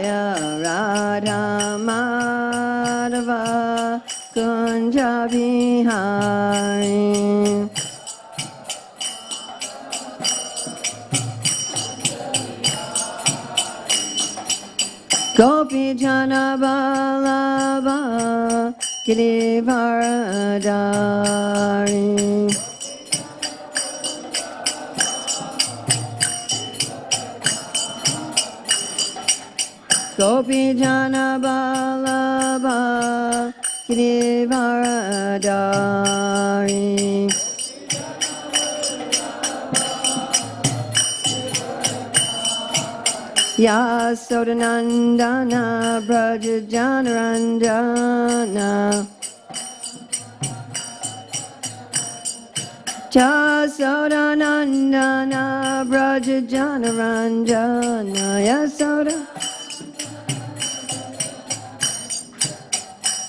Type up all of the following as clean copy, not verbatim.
Jaya Radha Madhava Kunja Bihari. Gopi Jana Vallabha Girivaradari. Gopi Jana Vallabha Girivaradari. Yasodanandana Braja Janaranjana. Yasodanandana Braja Janaranjana. Yasoda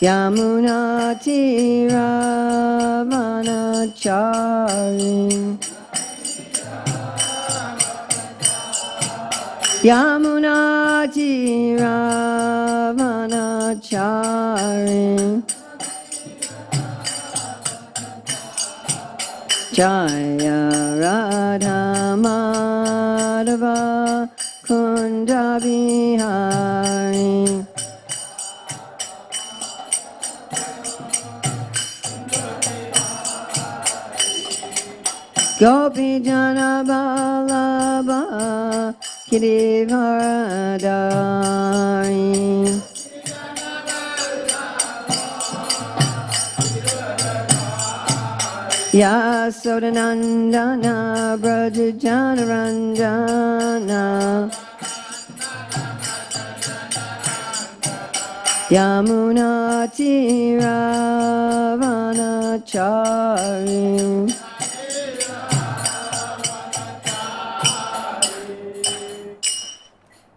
Yamuna Tiravanachari. Yamuna Tiravanachari. Jaya Radha Madhava Kunda Bihari. Gopi Jana Vallabha Girivaradari. Yasodanandana Braja Janaranjana. Yamuna Tiravanachari.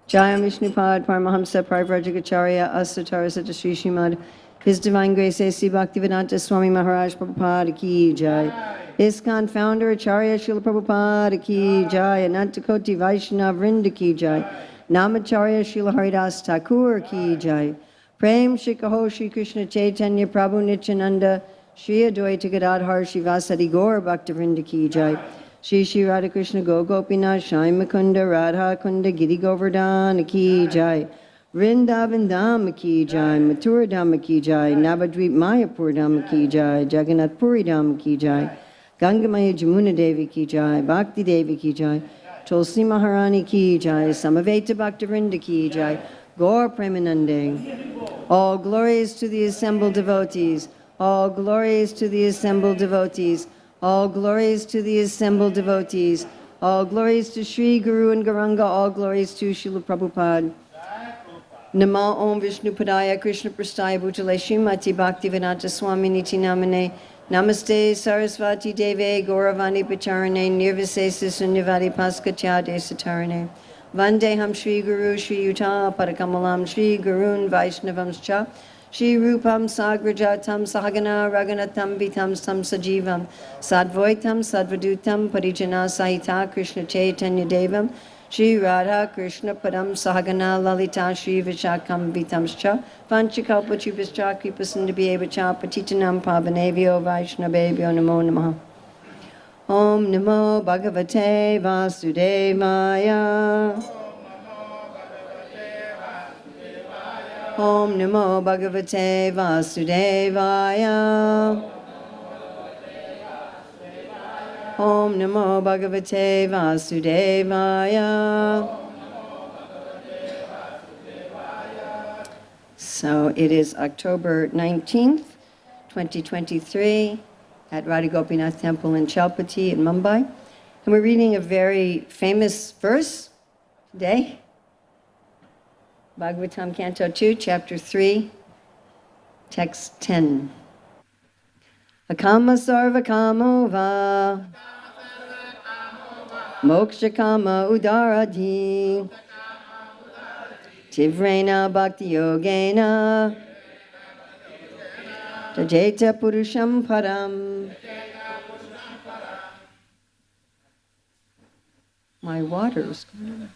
Jaya Vishnupad Paramahamsa Parivrajagacharya Asatara Sata Sri Srimad. His Divine Grace A.C. Bhaktivedanta Swami Maharaj Prabhupada Ki Jai. ISKCON Founder Acharya Srila Prabhupada Ki Jai. Anantakoti Vaishnava Vrinda Ki Jai. Namacharya Srila Haridas Thakur Ki Jai. Prem Shikaho Shri Krishna Chaitanya Prabhu Nityananda Shri Advaita Gadadhar Shivasadi Gaur Bhaktivinoda Ki Jai. Shri Shri Radha Krishna Gopinath Shai Mukunda Radha Kunda Giri Govardhan Ki Jai. Vrindavan Dham Ki Jai, Mathura Dham Ki Jai, Navadvip Mayapur Dham Ki Jai, Jagannath Puri Dham Ki Jai, Gangamaya Jamuna Devi Ki Jai, Bhakti Devi Ki Jai, Tulsi Maharani Ki Jai, Samaveta Bhaktivinoda Ki Jai, Gaur Premanande. All glories to the assembled devotees, all glories to the assembled devotees, all glories to the assembled devotees, all glories to Sri Guru and Gauranga, all glories to Srila Prabhupada. Namo Om Vishnu Padaya Krishna Prastaya Bhutale Srimati Bhaktivedanta Swami Niti Namane Namaste Sarasvati Deve Gauravani Pacharane Nirvisesa Sunyavadi Paskatyade Satarane Vandeham Shri Guru Shri Yuta Padakamalam Shri Gurun Vaishnavamscha Shri Rupam Sagrajatam Sahagana Raganatam Vitam Sam Sajivam Sadvoitam Sadvadutam Parijana Sahita Krishna Chaitanya Devam Shri Radha Krishna Padam Sahagana Lalita Shri Vishakam Vitamscha Vanchikalpachubhischa Kripasundabhyevacha Patitanam Pavanevyo Vaishnavebhyo Namo Namaha. Om Namo Bhagavate Vasudevaya. Om Namo Bhagavate Vasudevaya. Om Namo Bhagavate Vasudevaya. So it is October 19th, 2023 at Radha Gopinath Temple in Chowpatty in Mumbai. And we're reading a very famous verse today. Bhagavatam Canto 2, Chapter 3, Text 10. Akama sarva kamo va moksha kama udaradhi tivrena bhakti yogena tajeta purusham param. My water's gone.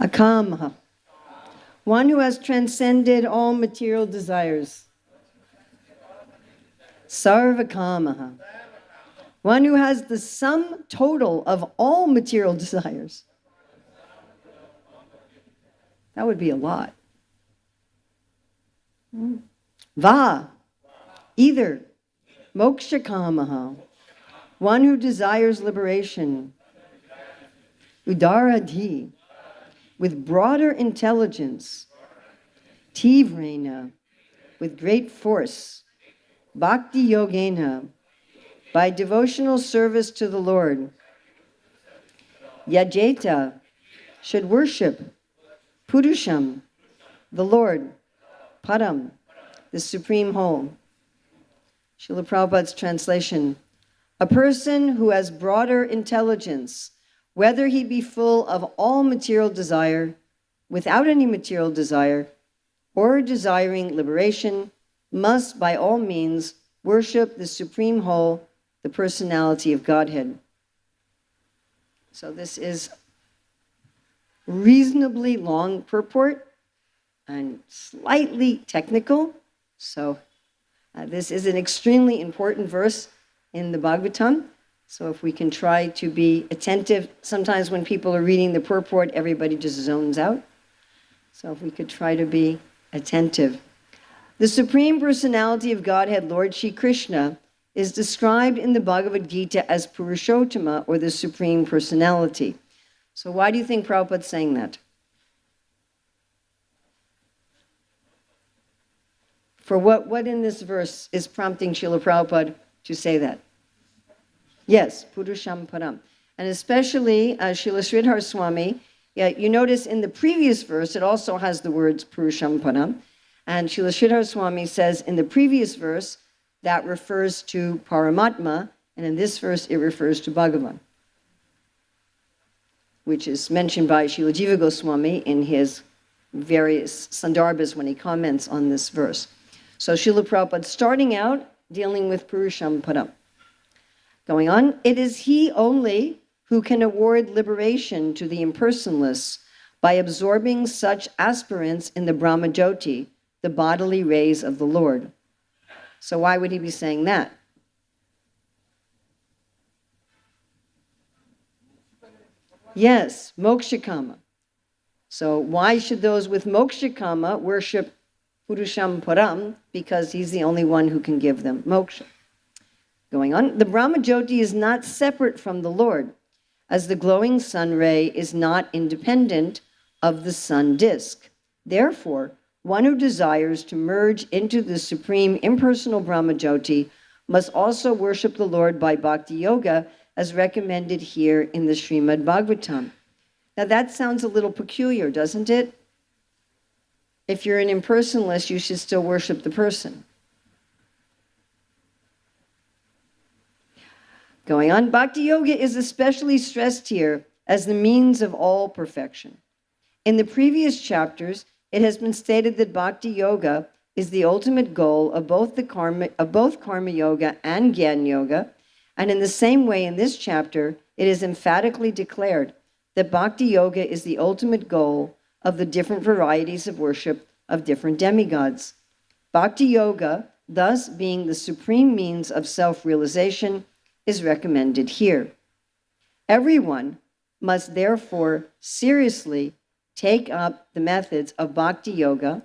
Akamaha, one who has transcended all material desires. Sarvakamaha, one who has the sum total of all material desires. That would be a lot. Va, either. Mokshakamaha, one who desires liberation. Udaradhi, with broader intelligence. Tivrena, with great force. Bhakti yogena, by devotional service to the Lord. Yajeta, should worship. Purusham, the Lord. Param, the supreme whole. Srila Prabhupada's translation. A person who has broader intelligence, whether he be full of all material desire, without any material desire, or desiring liberation, must by all means worship the supreme whole, the personality of Godhead. So this is reasonably long purport and slightly technical. So this is an extremely important verse in the Bhagavatam. So if we can try to be attentive, sometimes when people are reading the purport, everybody just zones out. So if we could try to be attentive. The Supreme Personality of Godhead, Lord Shri Krishna, is described in the Bhagavad Gita as Purushottama, or the Supreme Personality. So why do you think Prabhupada's saying that? For what in this verse is prompting Srila Prabhupada to say that? Yes, Purusham Param. And especially Srila Sridhar Swami, you notice in the previous verse, it also has the words Purusham Param. And Srila Sridhar Swami says in the previous verse, that refers to Paramatma, and in this verse, it refers to Bhagavan, which is mentioned by Srila Jiva Goswami in his various sandarbhas when he comments on this verse. So Srila Prabhupada starting out dealing with Purusham Param. Going on, it is he only who can award liberation to the impersonalists by absorbing such aspirants in the Brahmajyoti, the bodily rays of the Lord. So why would he be saying that? Yes, mokshakama. So why should those with mokshakama worship Purusham Param? Because he's the only one who can give them moksha. Going on, the Brahmajyoti is not separate from the Lord, as the glowing sun ray is not independent of the sun disk. Therefore, one who desires to merge into the supreme impersonal Brahmajyoti must also worship the Lord by bhakti yoga, as recommended here in the Srimad Bhagavatam. Now that sounds a little peculiar, doesn't it? If you're an impersonalist, you should still worship the person. Going on, bhakti yoga is especially stressed here as the means of all perfection. In the previous chapters, it has been stated that bhakti yoga is the ultimate goal of both karma yoga and Jnana yoga, And in the same way, in this chapter, it is emphatically declared that Bhakti Yoga is the ultimate goal of the different varieties of worship of different demigods. Bhakti Yoga, thus being the supreme means of self-realization, is recommended here. Everyone must therefore seriously take up the methods of Bhakti Yoga,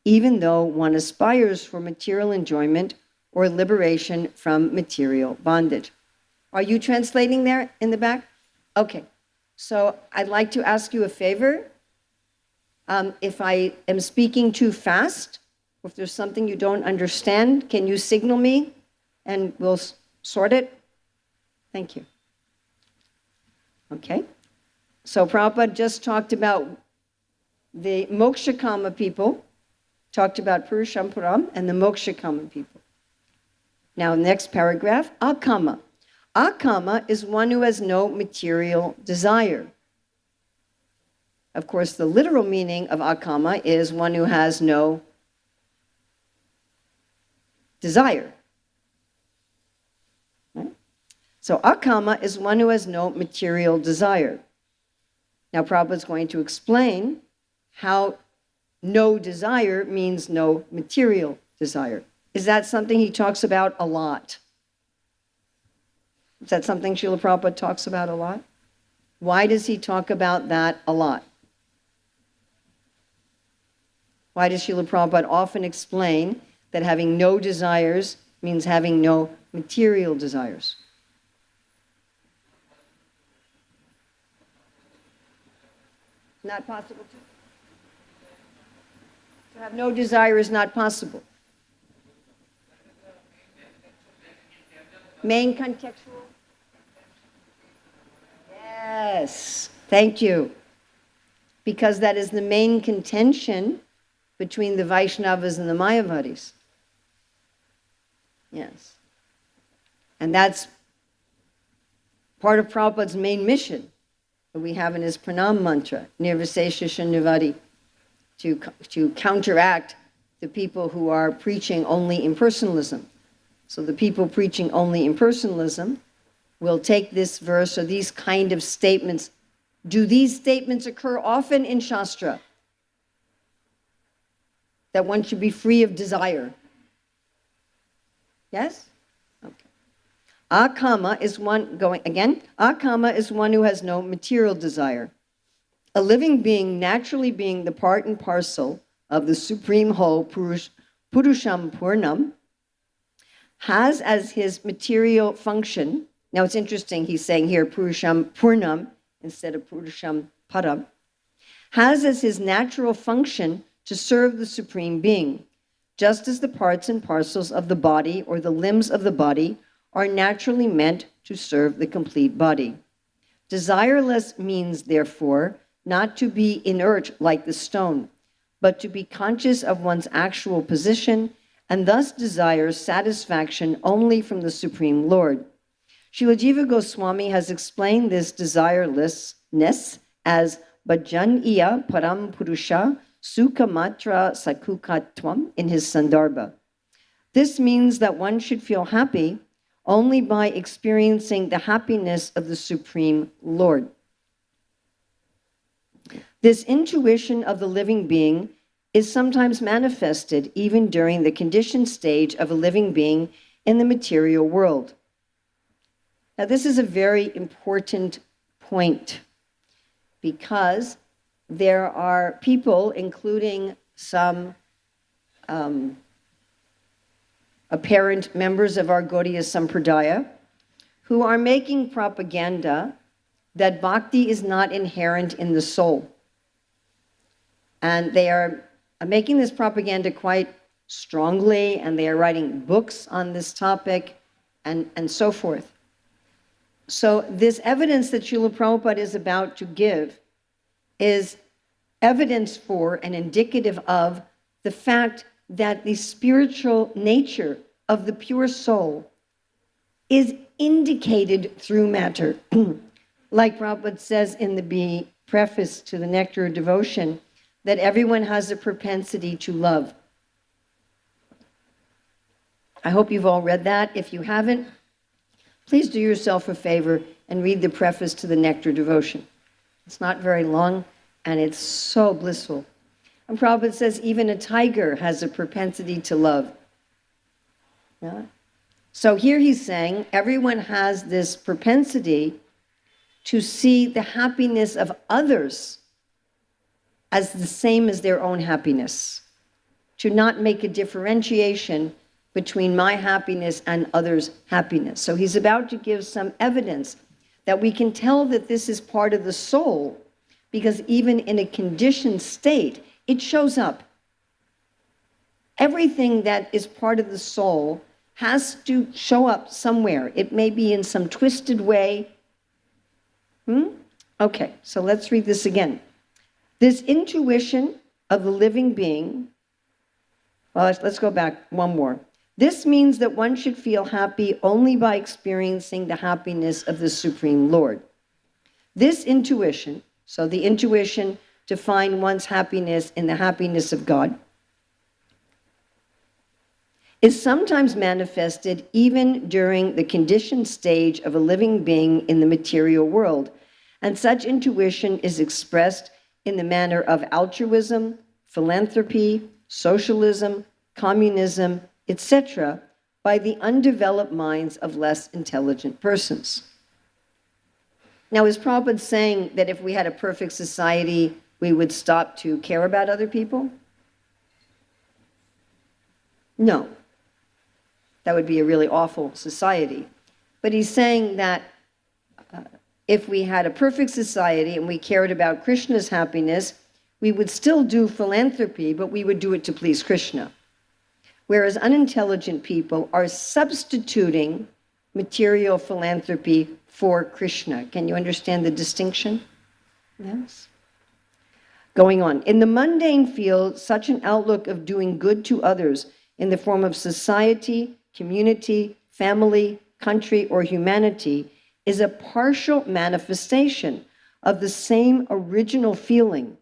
even though one aspires for material enjoyment or liberation from material bondage. Are you translating there in the back? Okay. So I'd like to ask you a favor. If I am speaking too fast, or if there's something you don't understand, can you signal me and we'll sort it? Thank you. Okay. So Prabhupada just talked about the Mokshakama people, talked about Purushamparam and the Mokshakama people. Now, next paragraph, Akama. Akama is one who has no material desire. Of course, the literal meaning of Akama is one who has no desire. Right? So Akama is one who has no material desire. Now, Prabhupada is going to explain how no desire means no material desire. Is that something he talks about a lot? Is that something Srila Prabhupada talks about a lot? Why does he talk about that a lot? Why does Srila Prabhupada often explain that having no desires means having no material desires? Not possible to have no desire is not possible. Main contextual? Yes, thank you. Because that is the main contention between the Vaishnavas and the Mayavadis. Yes. And that's part of Prabhupada's main mission that we have in his pranam mantra, Nirvisesha Nivadi, to counteract the people who are preaching only impersonalism. So the people preaching only impersonalism will take this verse or these kind of statements. Do these statements occur often in Shastra? That one should be free of desire. Yes? Okay. Akama is one, going again, Akama is one who has no material desire. A living being naturally being the part and parcel of the supreme whole, Purusham Purnam, has as his material function, now it's interesting he's saying here Purusham Purnam instead of Purusham Param, has as his natural function to serve the Supreme Being, just as the parts and parcels of the body or the limbs of the body are naturally meant to serve the complete body. Desireless means, therefore, not to be inert like the stone, but to be conscious of one's actual position and thus desires satisfaction only from the Supreme Lord. Srila Jiva Goswami has explained this desirelessness as Bhajan iya param purusha sukha matra sakukatvam in his Sandarbha. This means that one should feel happy only by experiencing the happiness of the Supreme Lord. This intuition of the living being is sometimes manifested even during the conditioned stage of a living being in the material world. Now, this is a very important point because there are people, including some apparent members of our Gaudiya Sampradaya, who are making propaganda that bhakti is not inherent in the soul. And they are making this propaganda quite strongly, and they are writing books on this topic, and so forth. So this evidence that Srila Prabhupada is about to give is evidence for and indicative of the fact that the spiritual nature of the pure soul is indicated through matter. Like Prabhupada says in the preface to the Nectar of Devotion, that everyone has a propensity to love. I hope you've all read that. If you haven't, Please do yourself a favor and read the preface to the Nectar Devotion. It's not very long, and it's so blissful. And Prabhupada says even a tiger has a propensity to love. Yeah? So here he's saying everyone has this propensity to see the happiness of others as the same as their own happiness, to not make a differentiation between my happiness and others' happiness. So he's about to give some evidence that we can tell that this is part of the soul, because even in a conditioned state, it shows up. Everything that is part of the soul has to show up somewhere. It may be in some twisted way. Okay, so let's read this again. This intuition of the living being, well, let's go back one more. This means that one should feel happy only by experiencing the happiness of the Supreme Lord. This intuition, so the intuition to find one's happiness in the happiness of God, is sometimes manifested even during the conditioned stage of a living being in the material world, and such intuition is expressed in the manner of altruism, philanthropy, socialism, communism, etc., by the undeveloped minds of less intelligent persons. Now, is Prabhupada saying that if we had a perfect society, we would stop to care about other people? No. That would be a really awful society. But he's saying that if we had a perfect society and we cared about Krishna's happiness, we would still do philanthropy, but we would do it to please Krishna. Whereas unintelligent people are substituting material philanthropy for Krishna. Can you understand the distinction? Yes. Going on. In the mundane field, such an outlook of doing good to others in the form of society, community, family, country, or humanity is a partial manifestation of the same original feeling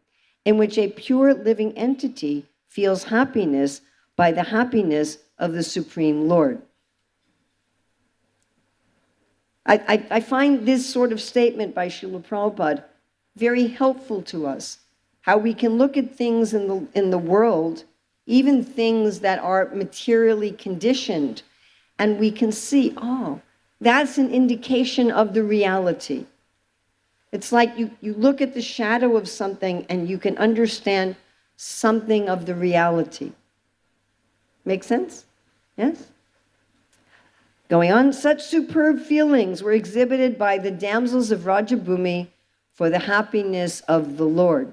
in which a pure living entity feels happiness by the happiness of the Supreme Lord. I find this sort of statement by Srila Prabhupada very helpful to us, how we can look at things in the world, even things that are materially conditioned, and we can see, oh, that's an indication of the reality. It's like you look at the shadow of something and you can understand something of the reality. Make sense? Yes? Going on, such superb feelings were exhibited by the damsels of Rajabhumi for the happiness of the Lord.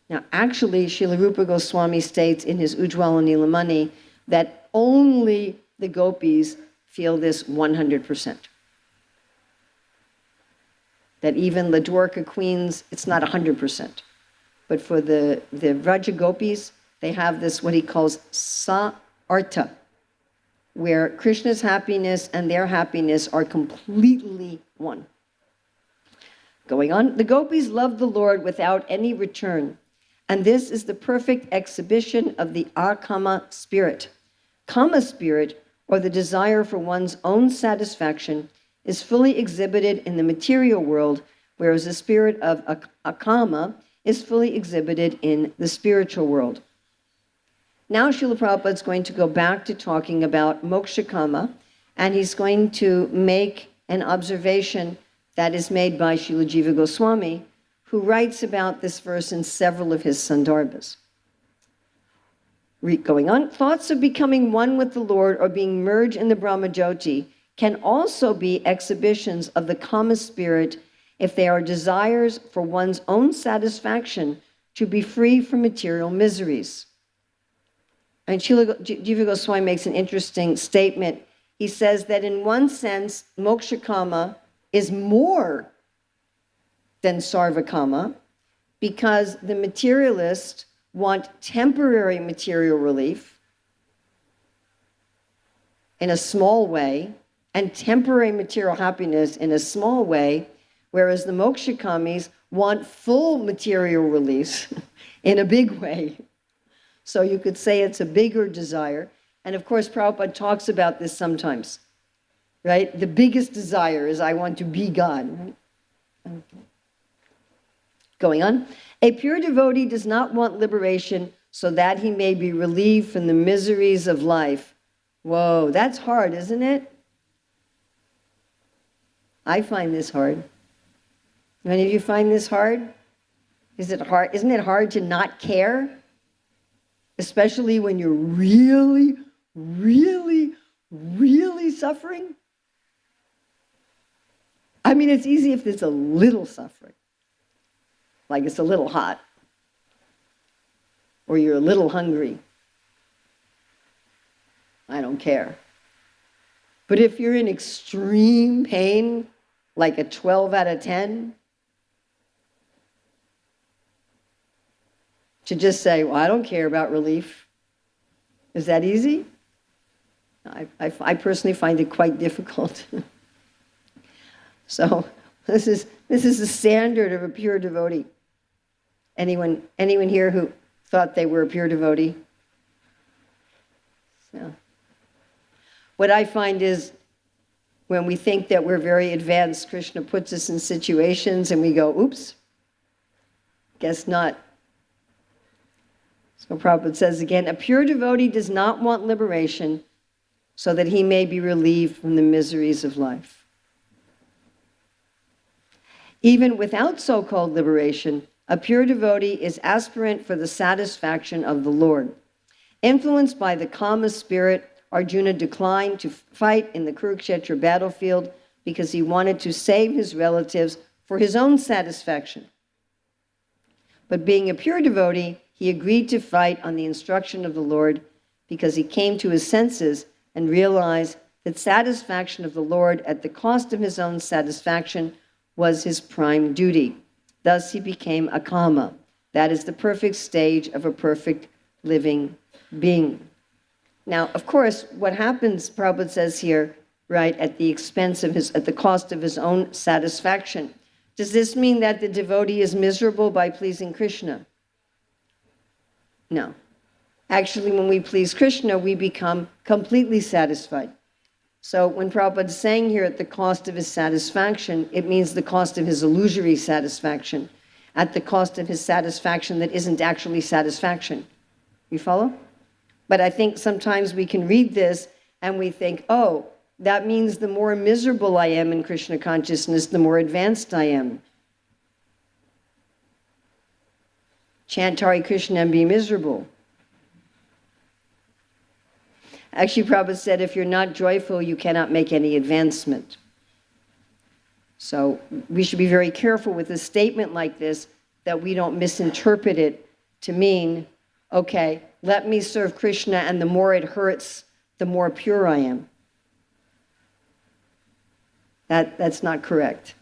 Now, actually, Srila Rupa Goswami states in his Ujjwala Nilamani that only the gopis feel this 100%. That even the Dwarka queens, it's not 100%. But for the Vraja gopis, they have this, what he calls sa-artha, where Krishna's happiness and their happiness are completely one. Going on, the gopis love the Lord without any return, and this is the perfect exhibition of the akama spirit. Kama spirit, or the desire for one's own satisfaction, is fully exhibited in the material world, whereas the spirit of akama is fully exhibited in the spiritual world. Now Srila Prabhupada is going to go back to talking about mokshakama, and he's going to make an observation that is made by Srila Jiva Goswami, who writes about this verse in several of his sandarbhas. Going on, thoughts of becoming one with the Lord or being merged in the Brahmajyoti can also be exhibitions of the kama spirit if they are desires for one's own satisfaction to be free from material miseries. And Srila Jiva Goswami makes an interesting statement. He says that in one sense, mokshakama is more than sarvakama because the materialists want temporary material relief in a small way and temporary material happiness in a small way, whereas the mokshakamis want full material release in a big way. So you could say it's a bigger desire. And of course, Prabhupada talks about this sometimes. right? The biggest desire is I want to be God. Right? Okay. Going on. A pure devotee does not want liberation so that he may be relieved from the miseries of life. Whoa, that's hard, isn't it? I find this hard. Any of you find this hard? Is it hard? Isn't it hard to not care? Especially when you're really, really, really suffering? I mean, it's easy if there's a little suffering. Like it's a little hot. Or you're a little hungry. I don't care. But if you're in extreme pain, like a 12 out of 10, to just say, well, I don't care about relief. Is that easy? I personally find it quite difficult. So this is the standard of a pure devotee. Anyone here who thought they were a pure devotee? So, what I find is when we think that we're very advanced, Krishna puts us in situations and we go, oops, guess not. So Prabhupada says again, a pure devotee does not want liberation so that he may be relieved from the miseries of life. Even without so-called liberation, a pure devotee is aspirant for the satisfaction of the Lord. Influenced by the Kama spirit, Arjuna declined to fight in the Kurukshetra battlefield because he wanted to save his relatives for his own satisfaction. But being a pure devotee, he agreed to fight on the instruction of the Lord because he came to his senses and realized that satisfaction of the Lord at the cost of his own satisfaction was his prime duty. Thus he became a Kama. That is the perfect stage of a perfect living being. Now, of course, what happens, Prabhupada says here, right, at the cost of his own satisfaction. Does this mean that the devotee is miserable by pleasing Krishna? No. Actually, when we please Krishna, we become completely satisfied. So when Prabhupada is saying here at the cost of his satisfaction, it means the cost of his illusory satisfaction, at the cost of his satisfaction that isn't actually satisfaction. You follow? But I think sometimes we can read this and we think, oh, that means the more miserable I am in Krishna consciousness, the more advanced I am. Chant Hare Krishna and be miserable. Actually, Prabhupada said, if you're not joyful, you cannot make any advancement. So we should be very careful with a statement like this, that we don't misinterpret it to mean, okay, let me serve Krishna, and the more it hurts, the more pure I am. That's not correct.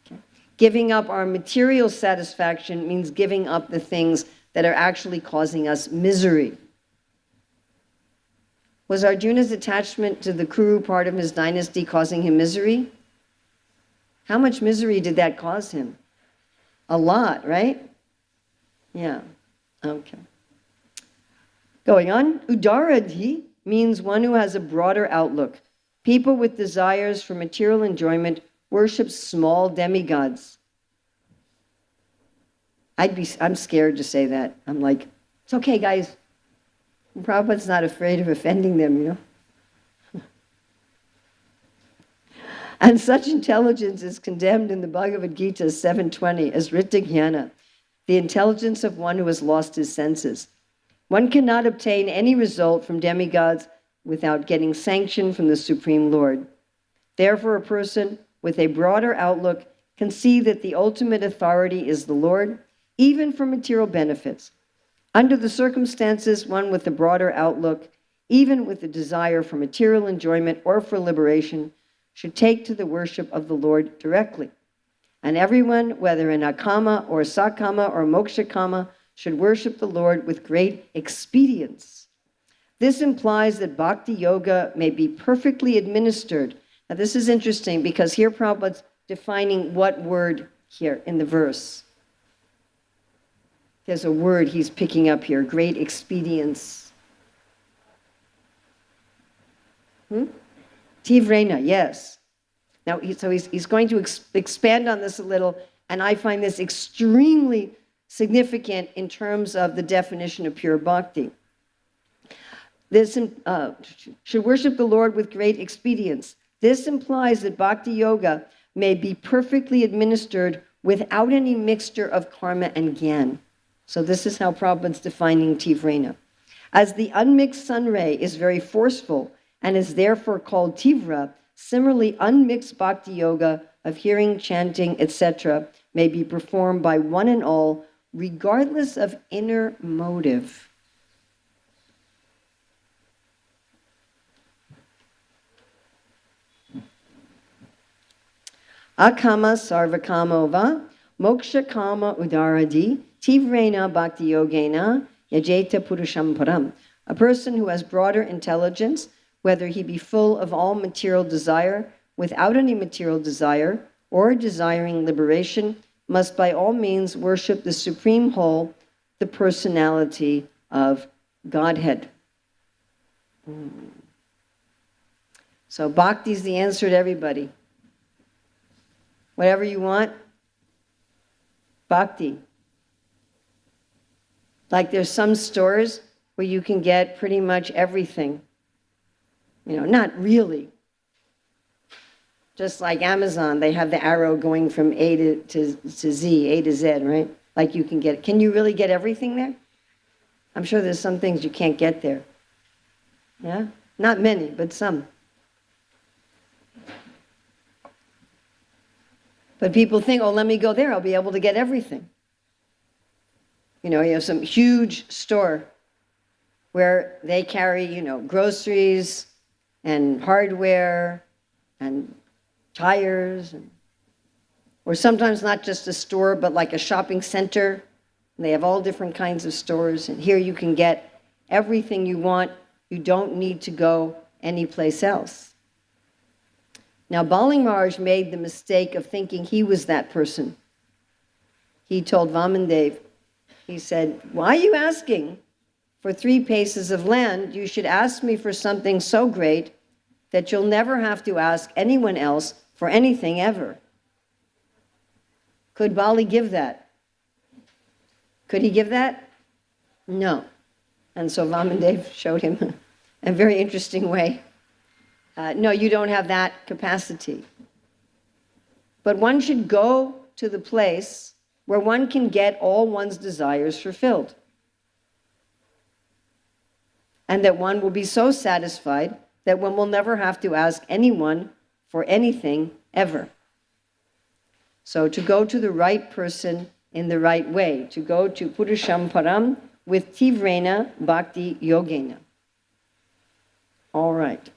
Okay. Giving up our material satisfaction means giving up the things that are actually causing us misery. Was Arjuna's attachment to the Kuru part of his dynasty causing him misery? How much misery did that cause him? A lot, right? Yeah. Okay. Going on, Udaradhi means one who has a broader outlook. People with desires for material enjoyment worship small demigods. I'm scared to say that. I'm like, it's okay, guys. Prabhupada's not afraid of offending them, you know. And such intelligence is condemned in the Bhagavad Gita 7:20 as Ritta-jnana, the intelligence of one who has lost his senses. One cannot obtain any result from demigods without getting sanction from the Supreme Lord. Therefore, a person with a broader outlook can see that the ultimate authority is the Lord, even for material benefits. Under the circumstances, one with a broader outlook, even with a desire for material enjoyment or for liberation, should take to the worship of the Lord directly. And everyone, whether in Akama or Sakama or Mokshakama, should worship the Lord with great expedience. This implies that bhakti yoga may be perfectly administered. Now this is interesting because here Prabhupada's defining what word here in the verse. There's a word he's picking up here, great expedience. Do Tivrena, yes. Now, he's going to expand on this a little, and I find this extremely significant in terms of the definition of pure bhakti. This should worship the Lord with great expedience. This implies that bhakti yoga may be perfectly administered without any mixture of karma and gyan. So this is how Prabhupada's defining Tivrena. As the unmixed sun ray is very forceful and is therefore called Tivra, similarly unmixed bhakti yoga of hearing, chanting, etc. may be performed by one and all, regardless of inner motive. Akama sarvakamova, moksha kama udaradi, tivrena bhakti yogena, yajeta purusham param. A person who has broader intelligence, whether he be full of all material desire, without any material desire, or desiring liberation, must by all means worship the supreme whole, the personality of Godhead. So bhakti is the answer to everybody. Whatever you want, bhakti. Like there's some stores where you can get pretty much everything. You know, not really. Just like Amazon, they have the arrow going from A to Z, A to Z, right? Like you can get, can you really get everything there? I'm sure there's some things you can't get there. Yeah? Not many, but some. But people think, oh, let me go there, I'll be able to get everything. You know, you have some huge store where they carry, you know, groceries and hardware and tires, or sometimes not just a store, but like a shopping center. And they have all different kinds of stores. And here you can get everything you want. You don't need to go anyplace else. Now, Bali Maharaj made the mistake of thinking he was that person. He told Vamandev, he said, why are you asking for 3 paces of land? You should ask me for something so great that you'll never have to ask anyone else for anything ever. Could Bali give that? Could he give that? No. And so Vamandev showed him a very interesting way. No, you don't have that capacity. But one should go to the place where one can get all one's desires fulfilled. And that one will be so satisfied that one will never have to ask anyone for anything ever. So to go to the right person in the right way, to go to Purusham Param with Tivrena Bhakti Yogena. All right.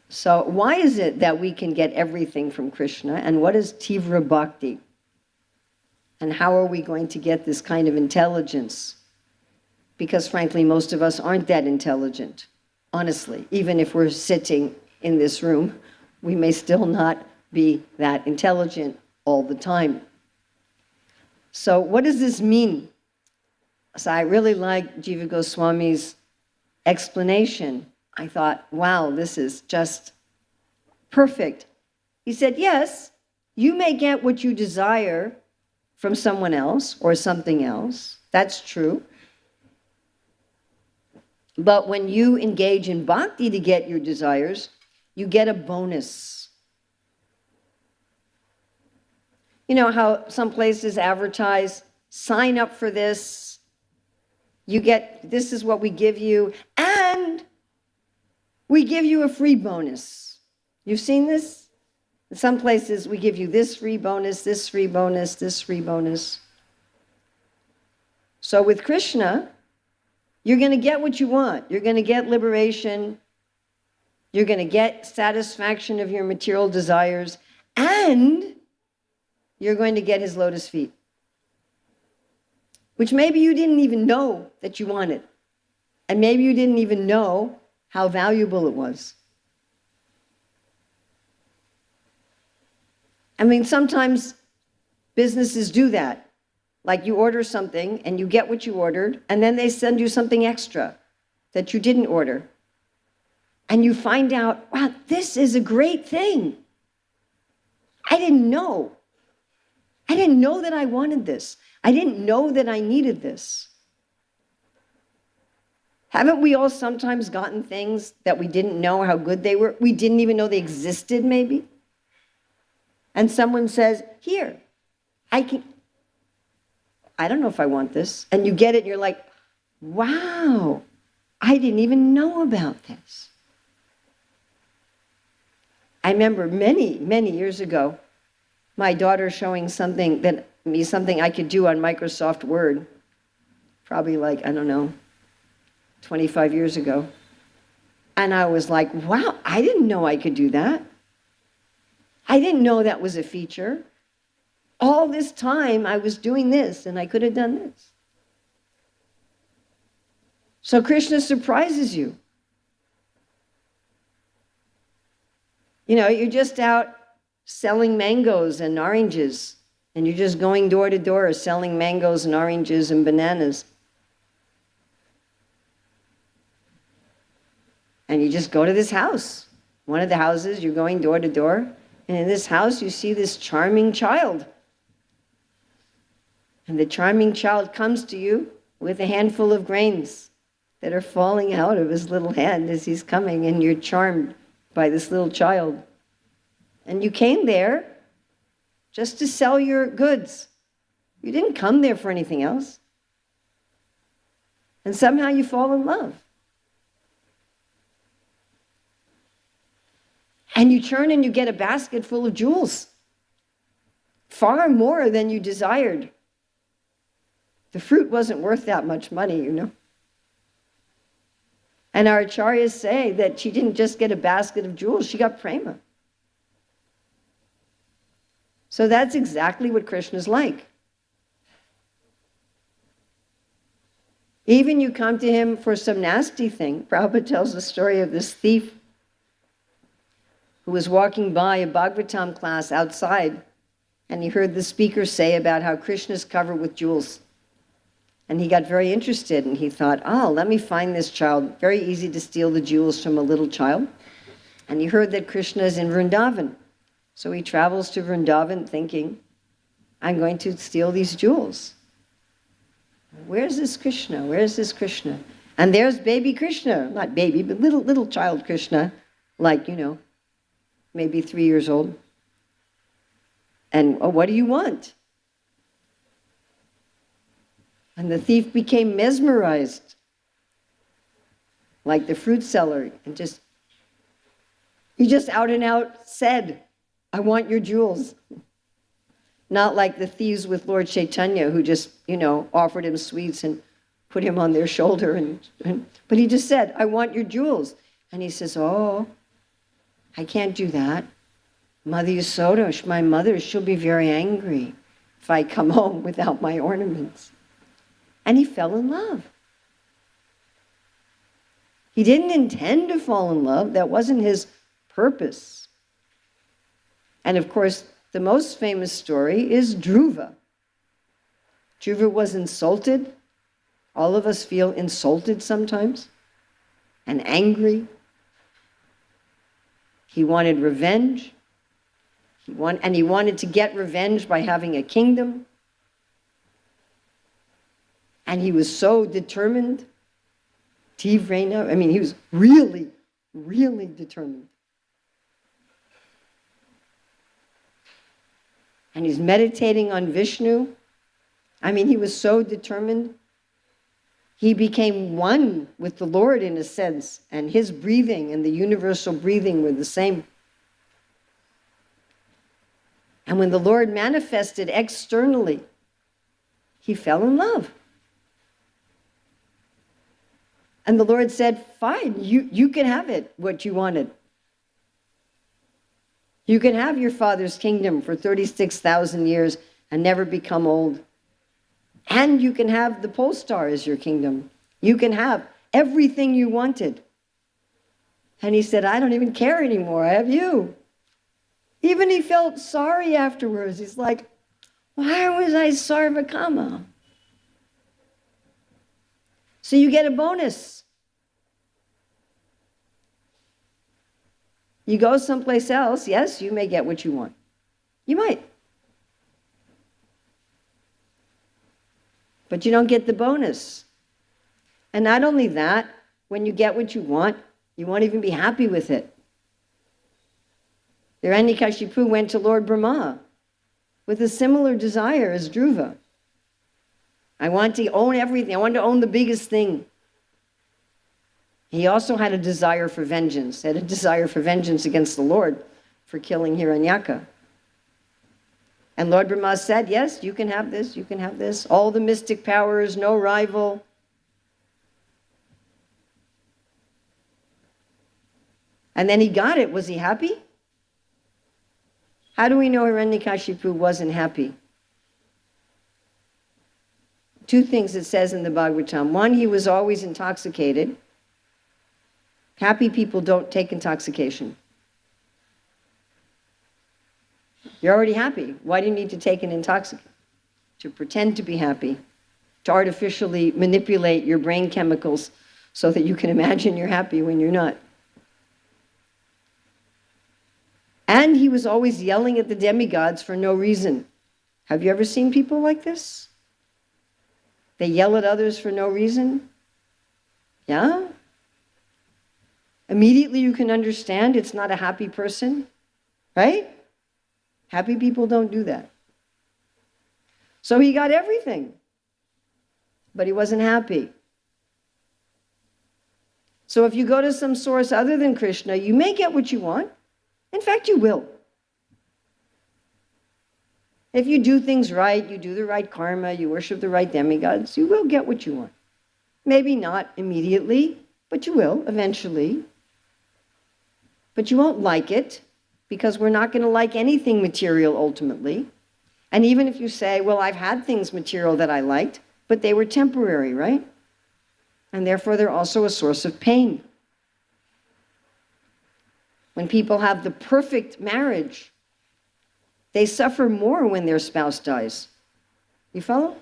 So why is it that we can get everything from Krishna, and what is Tivra Bhakti? And how are we going to get this kind of intelligence? Because frankly, most of us aren't that intelligent, honestly. Even if we're sitting in this room, we may still not be that intelligent all the time. So what does this mean? So I really like Jiva Goswami's explanation. I thought, wow, this is just perfect. He said, yes, you may get what you desire from someone else or something else. That's true. But when you engage in bhakti to get your desires, you get a bonus. You know how some places advertise, sign up for this, you get, this is what we give you, and we give you a free bonus. You've seen this? In some places, we give you this free bonus, this free bonus, this free bonus. So with Krishna, you're going to get what you want. You're going to get liberation. You're going to get satisfaction of your material desires. And you're going to get his lotus feet, which maybe you didn't even know that you wanted. And maybe you didn't even know how valuable it was. I mean, sometimes businesses do that. Like you order something and you get what you ordered, and then they send you something extra that you didn't order. And you find out, wow, this is a great thing. I didn't know. I didn't know that I wanted this. I didn't know that I needed this. Haven't we all sometimes gotten things that we didn't know how good they were? We didn't even know they existed, maybe. And someone says, here, I don't know if I want this. And you get it and you're like, wow, I didn't even know about this. I remember many, many years ago, my daughter showing something I could do on Microsoft Word, probably like, I don't know, 25 years ago. And I was like, wow, I didn't know I could do that. I didn't know that was a feature. All this time I was doing this and I could have done this. So Krishna surprises you. You know, you're just out selling mangoes and oranges, and you're just going door to door selling mangoes and oranges and bananas. And you just go to this house. One of the houses, you're going door to door, and in this house you see this charming child. And the charming child comes to you with a handful of grains that are falling out of his little hand as he's coming, and you're charmed by this little child. And you came there just to sell your goods. You didn't come there for anything else. And somehow you fall in love. And you turn and you get a basket full of jewels. Far more than you desired. The fruit wasn't worth that much money, you know. And our acharyas say that she didn't just get a basket of jewels, she got prema. So that's exactly what Krishna's like. Even you come to him for some nasty thing. Prabhupada tells the story of this thief who was walking by a Bhagavatam class outside, and he heard the speaker say about how Krishna's covered with jewels. And he got very interested, and he thought, oh, let me find this child. Very easy to steal the jewels from a little child. And he heard that Krishna is in Vrindavan. So he travels to Vrindavan thinking, I'm going to steal these jewels. Where's this Krishna? Where's this Krishna? And there's baby Krishna. Not baby, but little child Krishna, like, you know, maybe 3 years old. And, oh, what do you want? And the thief became mesmerized, like the fruit seller, and he just out and out said, I want your jewels. Not like the thieves with Lord Chaitanya who just, you know, offered him sweets and put him on their shoulder. But he just said, I want your jewels. And he says, oh, I can't do that. Mother Yasoda, my mother, she'll be very angry if I come home without my ornaments. And he fell in love. He didn't intend to fall in love. That wasn't his purpose. And of course, the most famous story is Dhruva. Dhruva was insulted. All of us feel insulted sometimes and angry. He wanted revenge. He wanted to get revenge by having a kingdom. And he was so determined. Tivrena, I mean, he was really, really determined. And he's meditating on Vishnu. I mean, he was so determined. He became one with the Lord in a sense, and his breathing and the universal breathing were the same. And when the Lord manifested externally, he fell in love. And the Lord said, fine, you can have it, what you wanted. You can have your father's kingdom for 36,000 years and never become old. And you can have the pole star as your kingdom. You can have everything you wanted. And he said, I don't even care anymore. I have you. Even he felt sorry afterwards. He's like, why was I sarvakama? So you get a bonus. You go someplace else, yes, you may get what you want. You might. But you don't get the bonus. And not only that, when you get what you won't even be happy with it. Hiranyakashipu went to Lord Brahma with a similar desire as Dhruva. I want to own everything. I want to own the biggest thing. He also had a desire for vengeance. He had a desire for vengeance against the Lord for killing Hiranyaka. And Lord Brahma said, yes, you can have this, you can have this. All the mystic powers, no rival. And then he got it. Was he happy? How do we know Hiranyakashipu wasn't happy? Two things it says in the Bhagavatam. One, he was always intoxicated. Happy people don't take intoxication. You're already happy. Why do you need to take an intoxicant? To pretend to be happy, to artificially manipulate your brain chemicals so that you can imagine you're happy when you're not. And he was always yelling at the demigods for no reason. Have you ever seen people like this? They yell at others for no reason? Yeah? Immediately you can understand it's not a happy person, right? Happy people don't do that. So he got everything, but he wasn't happy. So if you go to some source other than Krishna, you may get what you want. In fact, you will. If you do things right, you do the right karma, you worship the right demigods, you will get what you want. Maybe not immediately, but you will eventually. But you won't like it, because we're not going to like anything material ultimately. And even if you say, well, I've had things material that I liked, but they were temporary, right? And therefore they're also a source of pain. When people have the perfect marriage, they suffer more when their spouse dies. You follow?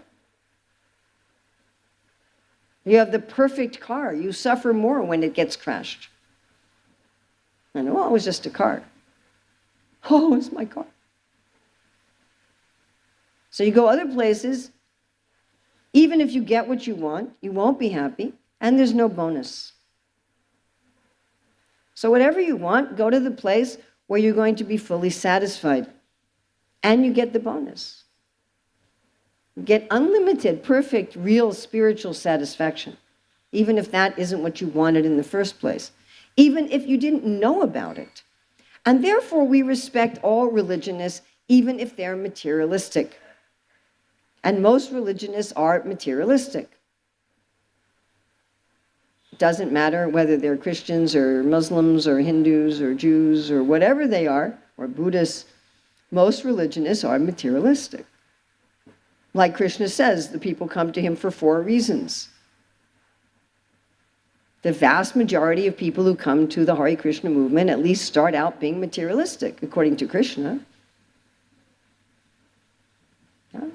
You have the perfect car. You suffer more when it gets crashed. I know, it was just a car. Oh, it's my car. So you go other places, even if you get what you want, you won't be happy, and there's no bonus. So whatever you want, go to the place where you're going to be fully satisfied, and you get the bonus. You get unlimited, perfect, real spiritual satisfaction, even if that isn't what you wanted in the first place, even if you didn't know about it. And therefore, we respect all religionists, even if they're materialistic. And most religionists are materialistic. It doesn't matter whether they're Christians or Muslims or Hindus or Jews or whatever they are, or Buddhists. Most religionists are materialistic. Like Krishna says, the people come to him for 4 reasons. The vast majority of people who come to the Hare Krishna movement at least start out being materialistic, according to Krishna. Yeah?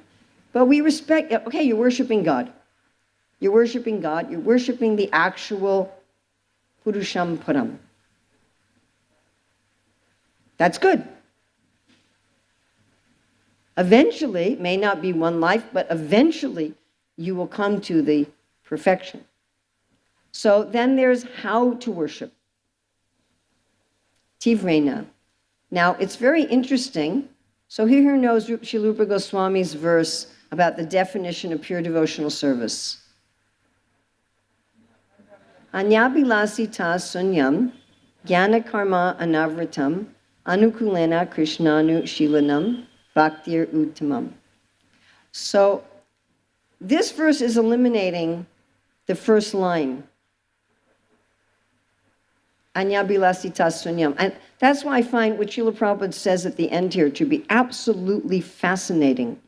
But we respect, okay, you're worshiping God. You're worshiping God. You're worshiping the actual Purusham Param. That's good. Eventually, it may not be one life, but eventually you will come to the perfection. So then there's how to worship. Tivrena. Now, it's very interesting. So here knows Srila Rupa Goswami's verse about the definition of pure devotional service. Anyabilasi ta sunyam, jnana karma anavritam, anukulena krishnanu shilanam, bhaktir uttamam. So this verse is eliminating the first line. Anyabilasita sunyam. And that's why I find what Srila Prabhupada says at the end here to be absolutely fascinating.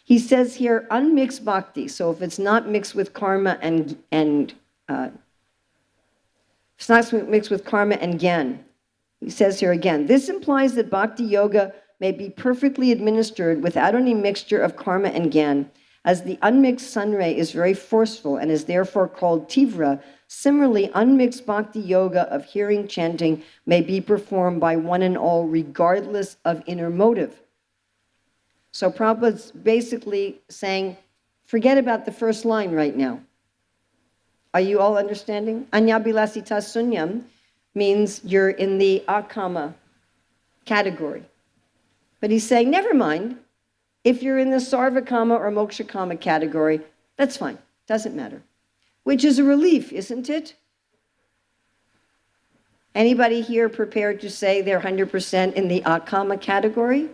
He says here, unmixed bhakti. So if it's not mixed with karma and it's not mixed with karma and gyan. He says here again, this implies that bhakti yoga may be perfectly administered without any mixture of karma and gyan, as the unmixed sun ray is very forceful and is therefore called tivra, Similarly, unmixed bhakti yoga of hearing chanting may be performed by one and all regardless of inner motive. So Prabhupada's basically saying, forget about the first line right now. Are you all understanding? Anyabilasita sunyam means you're in the akama category. But he's saying, never mind. If you're in the sarvakama or mokshakama category, that's fine. Doesn't matter. Which is a relief, isn't it? Anybody here prepared to say they're 100% in the akama category?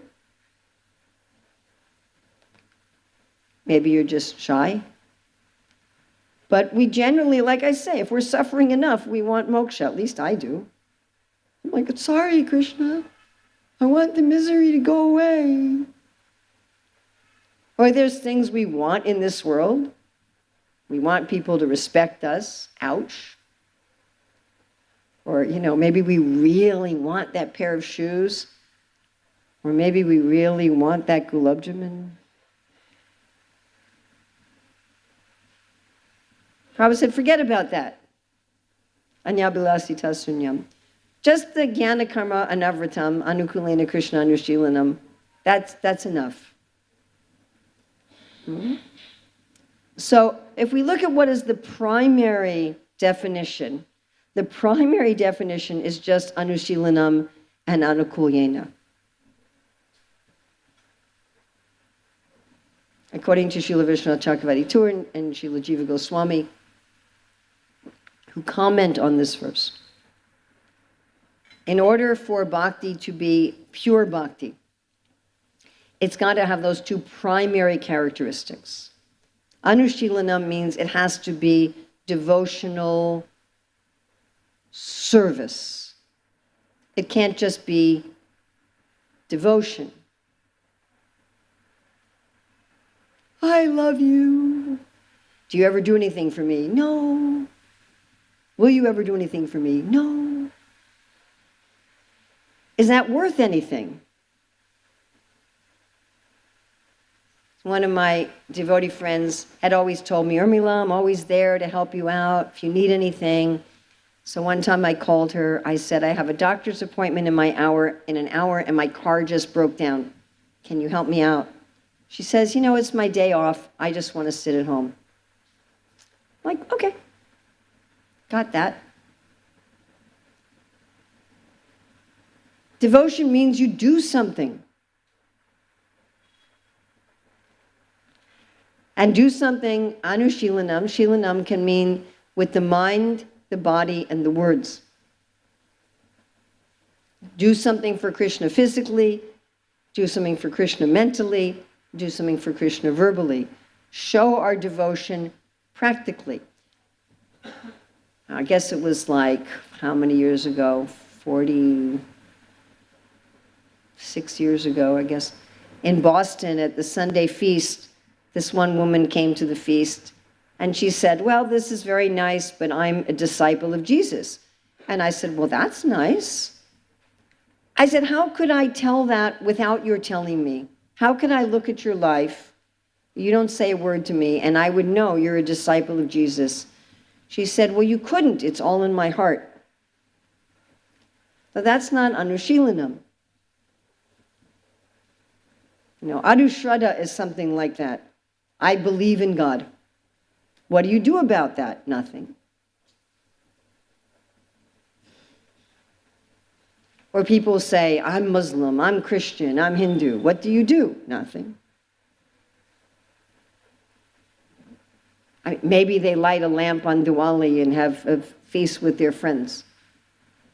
Maybe you're just shy. But we generally, like I say, if we're suffering enough, we want moksha. At least I do. I'm like, sorry, Krishna. I want the misery to go away. Or there's things we want in this world. We want people to respect us. Ouch. Or, maybe we really want that pair of shoes. Or maybe we really want that gulab jamun. Prabhupada said, forget about that. Anyabilasita sunyam. Just the jnana karma anavratam, anukulena krishna anushilanam. That's enough. So if we look at what is the primary definition is just anushilanam and anukulyena. According to Srila Vishwanath Chakravarti and Srila Jiva Goswami, who comment on this verse, in order for bhakti to be pure bhakti, it's got to have those two primary characteristics. Anushilanam means it has to be devotional service. It can't just be devotion. I love you. Do you ever do anything for me? No. Will you ever do anything for me? No. Is that worth anything? One of my devotee friends had always told me, Urmila, I'm always there to help you out if you need anything. So one time I called her, I said, I have a doctor's appointment in an hour and my car just broke down. Can you help me out? She says, it's my day off. I just want to sit at home. I'm like, okay, got that. Devotion means you do something. And do something, anushilanam. Shilanam can mean with the mind, the body, and the words. Do something for Krishna physically, do something for Krishna mentally, do something for Krishna verbally. Show our devotion practically. I guess it was like, how many years ago? 46 years ago, I guess. In Boston at the Sunday feast, this one woman came to the feast and she said, well, this is very nice, but I'm a disciple of Jesus. And I said, well, that's nice. I said, how could I tell that without your telling me? How can I look at your life? You don't say a word to me, and I would know you're a disciple of Jesus. She said, well, you couldn't. It's all in my heart. But that's not anushilanam. Anushraddha is something like that. I believe in God. What do you do about that? Nothing. Or people say, I'm Muslim, I'm Christian, I'm Hindu. What do you do? Nothing. Maybe they light a lamp on Diwali and have a feast with their friends.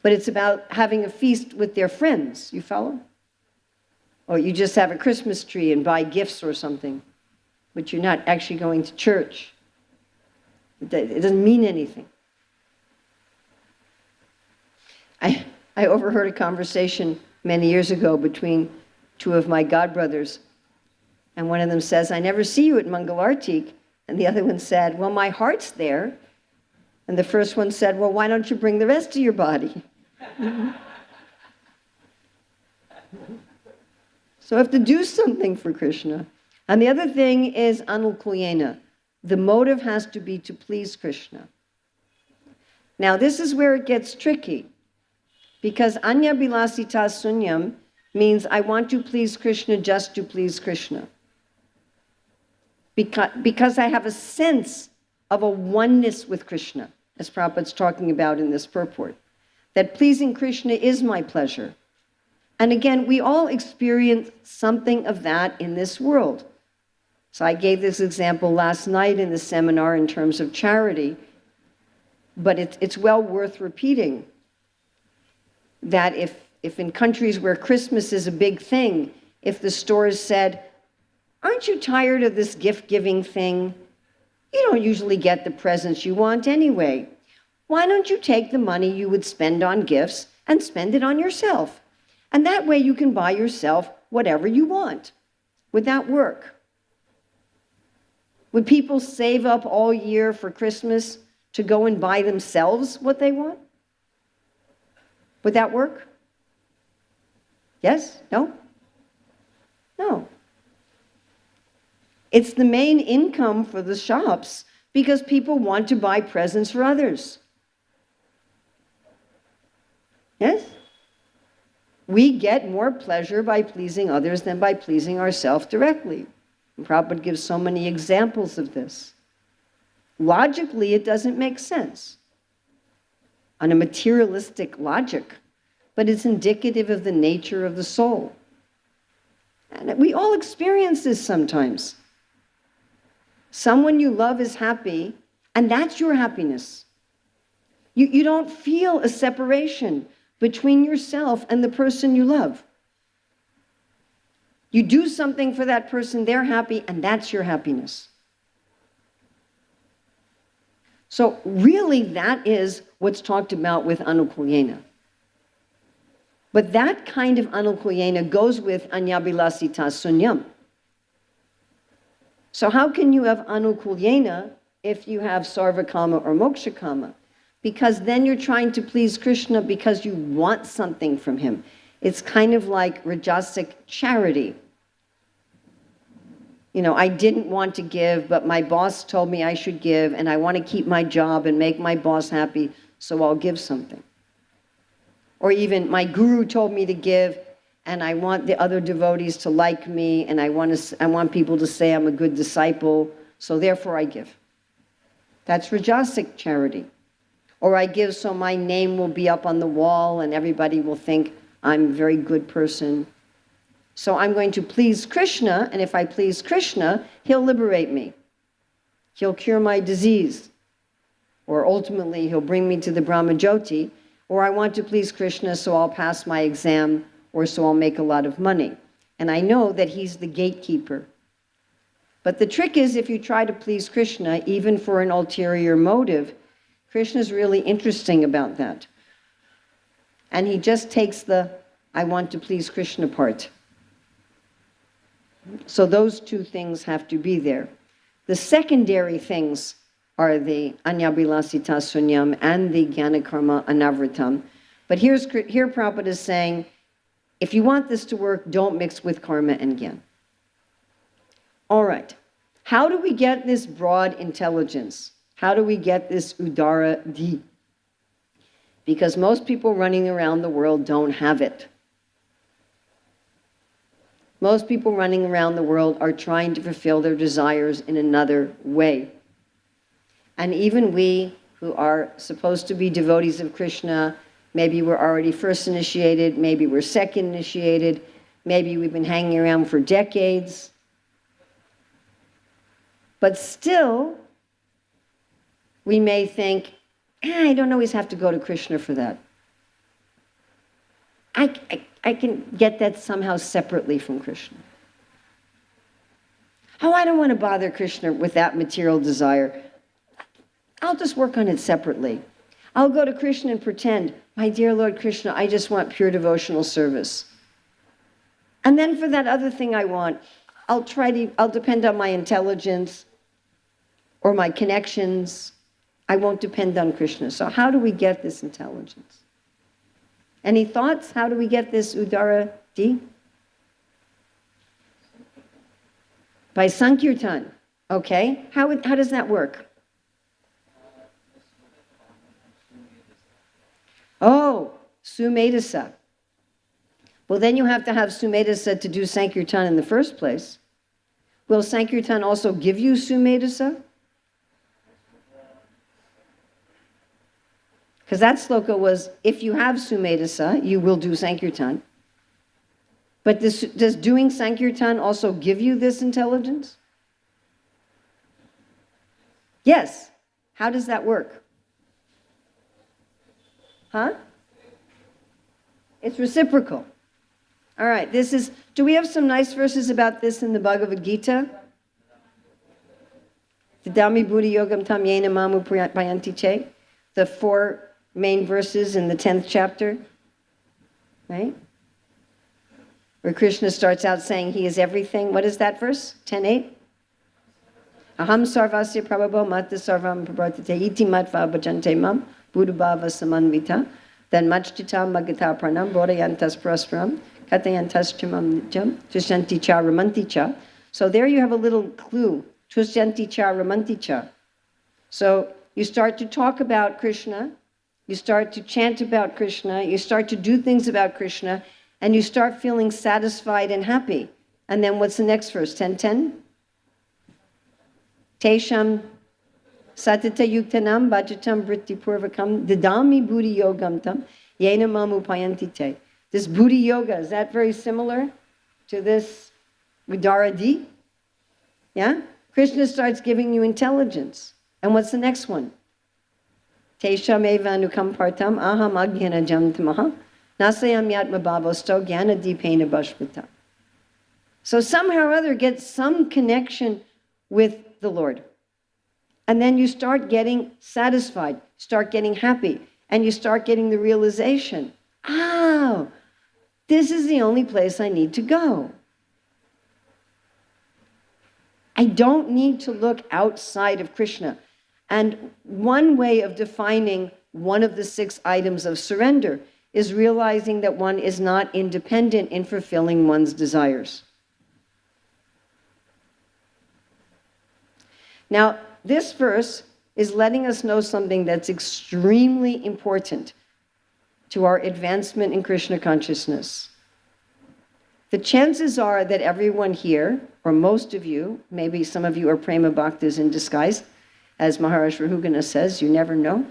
But it's about having a feast with their friends, you follow? Or you just have a Christmas tree and buy gifts or something, but you're not actually going to church. It doesn't mean anything. I overheard a conversation many years ago between two of my godbrothers, and one of them says, I never see you at Mangalartik. And the other one said, well, my heart's there. And the first one said, well, why don't you bring the rest of your body? So I have to do something for Krishna. And the other thing is anukulyena. The motive has to be to please Krishna. Now, this is where it gets tricky, because Anya Bilasita Sunyam means I want to please Krishna just to please Krishna. Because I have a sense of a oneness with Krishna, as Prabhupada's talking about in this purport, that pleasing Krishna is my pleasure. And again, we all experience something of that in this world. So I gave this example last night in the seminar in terms of charity, but it's well worth repeating that if in countries where Christmas is a big thing, if the stores said, aren't you tired of this gift-giving thing? You don't usually get the presents you want anyway. Why don't you take the money you would spend on gifts and spend it on yourself? And that way you can buy yourself whatever you want. Would that work? Would people save up all year for Christmas to go and buy themselves what they want? Would that work? Yes? No? No. It's the main income for the shops because people want to buy presents for others. Yes? We get more pleasure by pleasing others than by pleasing ourselves directly. And Prabhupada gives so many examples of this. Logically, it doesn't make sense on a materialistic logic, but it's indicative of the nature of the soul. And we all experience this sometimes. Someone you love is happy, and that's your happiness. You don't feel a separation between yourself and the person you love. You do something for that person, they're happy, and that's your happiness. So really, that is what's talked about with anukulyena. But that kind of anukulyena goes with anyabilasita sunyam. So how can you have anukulyena if you have sarvakama or mokshakama? Because then you're trying to please Krishna because you want something from him. It's kind of like rajasic charity. You know, I didn't want to give, but my boss told me I should give, and I want to keep my job and make my boss happy, so I'll give something. Or even my guru told me to give, and I want the other devotees to like me, and I want people to say I'm a good disciple, so therefore I give. That's rajasic charity. Or I give so my name will be up on the wall and everybody will think I'm a very good person. So I'm going to please Krishna, and if I please Krishna, he'll liberate me. He'll cure my disease. Or ultimately, he'll bring me to the Brahma Jyoti. Or I want to please Krishna, so I'll pass my exam, or so I'll make a lot of money. And I know that he's the gatekeeper. But the trick is, if you try to please Krishna, even for an ulterior motive, Krishna's really interesting about that. And he just takes the I want to please Krishna part. So those two things have to be there. The secondary things are the anyabilasita sunyam and the jnanakarma anavritam. But here Prabhupada is saying, if you want this to work, don't mix with karma and jnana. All right. How do we get this broad intelligence? How do we get this udara di? Because most people running around the world don't have it. Most people running around the world are trying to fulfill their desires in another way. And even we who are supposed to be devotees of Krishna, maybe we're already first initiated, maybe we're second initiated, maybe we've been hanging around for decades. But still, we may think, I don't always have to go to Krishna for that. I can get that somehow separately from Krishna. Oh, I don't want to bother Krishna with that material desire. I'll just work on it separately. I'll go to Krishna and pretend, my dear Lord Krishna, I just want pure devotional service. And then for that other thing I want, I'll depend on my intelligence or my connections. I won't depend on Krishna. So how do we get this intelligence? Any thoughts? How do we get this udara di? By Sankirtan. Okay. How does that work? Oh, Sumedasa. Well, then you have to have Sumedasa to do Sankirtan in the first place. Will Sankirtan also give you Sumedasa? Because that sloka was, if you have Sumedasa, you will do Sankirtan. But does doing Sankirtan also give you this intelligence? Yes. How does that work? Huh? It's reciprocal. All right, do we have some nice verses about this in the Bhagavad Gita? Dami Buddhi Yogam Tam Yena Mamu Payanti Che. The 4 main verses in the 10th chapter. Right? Where Krishna starts out saying he is everything. What is that verse? 10:8? Aham sarvasya prabhavo matta sarvam prabhartate iti matva bhajante mam buddhabhava samanvita. Then majtita magata pranam bodhayantas prasparam katayantas chamam nityam tusyanti cha ramanti cha. So there you have a little clue. Tusyanti cha ramanti cha. So you start to talk about Krishna, you start to chant about Krishna, you start to do things about Krishna, and you start feeling satisfied and happy. And then what's the next verse? 10:10? Tesham satita yuktanam bhajatam vritti purvakam didami buddhi yogam tam yena mamu payanti te. This buddhi yoga, is that very similar to this vidaradi? Yeah? Krishna starts giving you intelligence. And what's the next one? Tesham eva anukam partam aham agyana jamtamaha nasayam yatma bhavosto gyana dipena bhashvata. So somehow or other get some connection with the Lord. And then you start getting satisfied, start getting happy, and you start getting the realization, oh, this is the only place I need to go. I don't need to look outside of Krishna. And one way of defining one of the 6 items of surrender is realizing that one is not independent in fulfilling one's desires. Now, this verse is letting us know something that's extremely important to our advancement in Krishna consciousness. The chances are that everyone here, or most of you, maybe some of you are prema bhaktas in disguise, as Maharaj Rahugana says, you never know.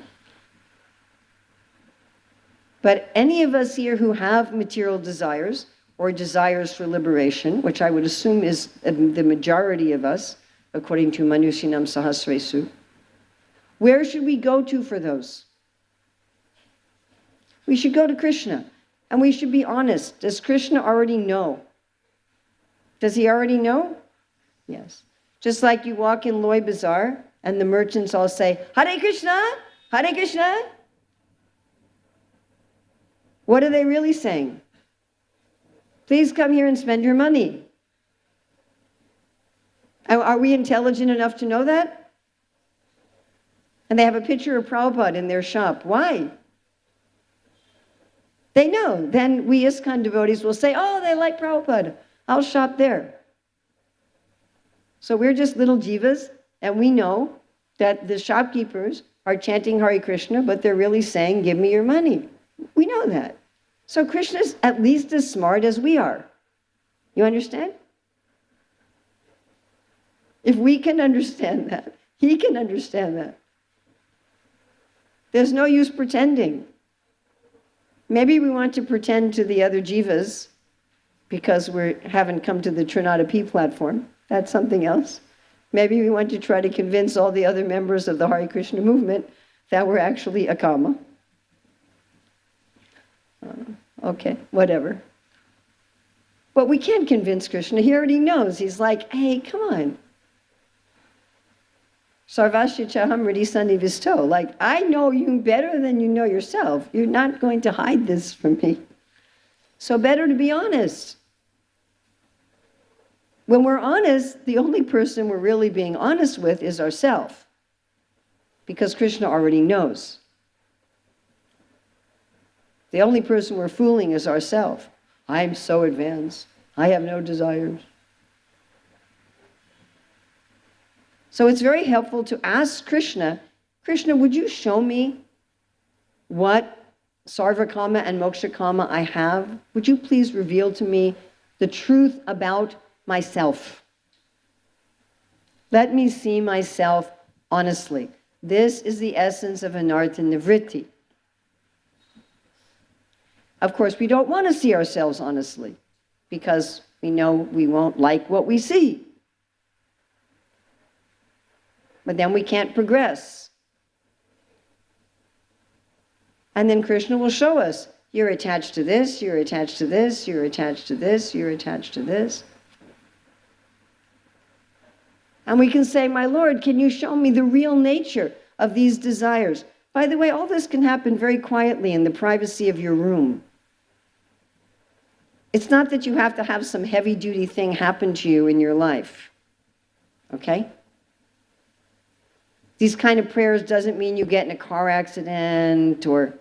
But any of us here who have material desires or desires for liberation, which I would assume is the majority of us, according to Manushinam Sahasresu, where should we go to for those? We should go to Krishna, and we should be honest. Does Krishna already know? Does he already know? Yes. Just like you walk in Loy Bazaar, and the merchants all say, Hare Krishna, Hare Krishna. What are they really saying? Please come here and spend your money. Are we intelligent enough to know that? And they have a picture of Prabhupada in their shop. Why? They know. Then we ISKCON devotees will say, oh, they like Prabhupada. I'll shop there. So we're just little jivas, and we know that the shopkeepers are chanting Hare Krishna, but they're really saying, give me your money. We know that. So Krishna's at least as smart as we are. You understand? If we can understand that, he can understand that. There's no use pretending. Maybe we want to pretend to the other jivas because we haven't come to the Trinada P platform. That's something else. Maybe we want to try to convince all the other members of the Hare Krishna movement that we're actually akama. Okay, whatever. But we can't convince Krishna. He already knows. He's like, hey, come on. Sarvasya chaham hridisani visto. Like, I know you better than you know yourself. You're not going to hide this from me. So better to be honest. When we're honest, the only person we're really being honest with is ourselves. Because Krishna already knows. The only person we're fooling is ourselves. I'm so advanced. I have no desires. So it's very helpful to ask Krishna, Krishna, would you show me what Sarva Kama and Moksha Kama I have, would you please reveal to me the truth about myself? Let me see myself honestly. This is the essence of Anartha Nivritti. Of course, we don't want to see ourselves honestly because we know we won't like what we see. But then we can't progress. And then Krishna will show us, you're attached to this, you're attached to this, you're attached to this, you're attached to this. And we can say, my Lord, can you show me the real nature of these desires? By the way, all this can happen very quietly in the privacy of your room. It's not that you have to have some heavy-duty thing happen to you in your life, okay? These kind of prayers doesn't mean you get in a car accident or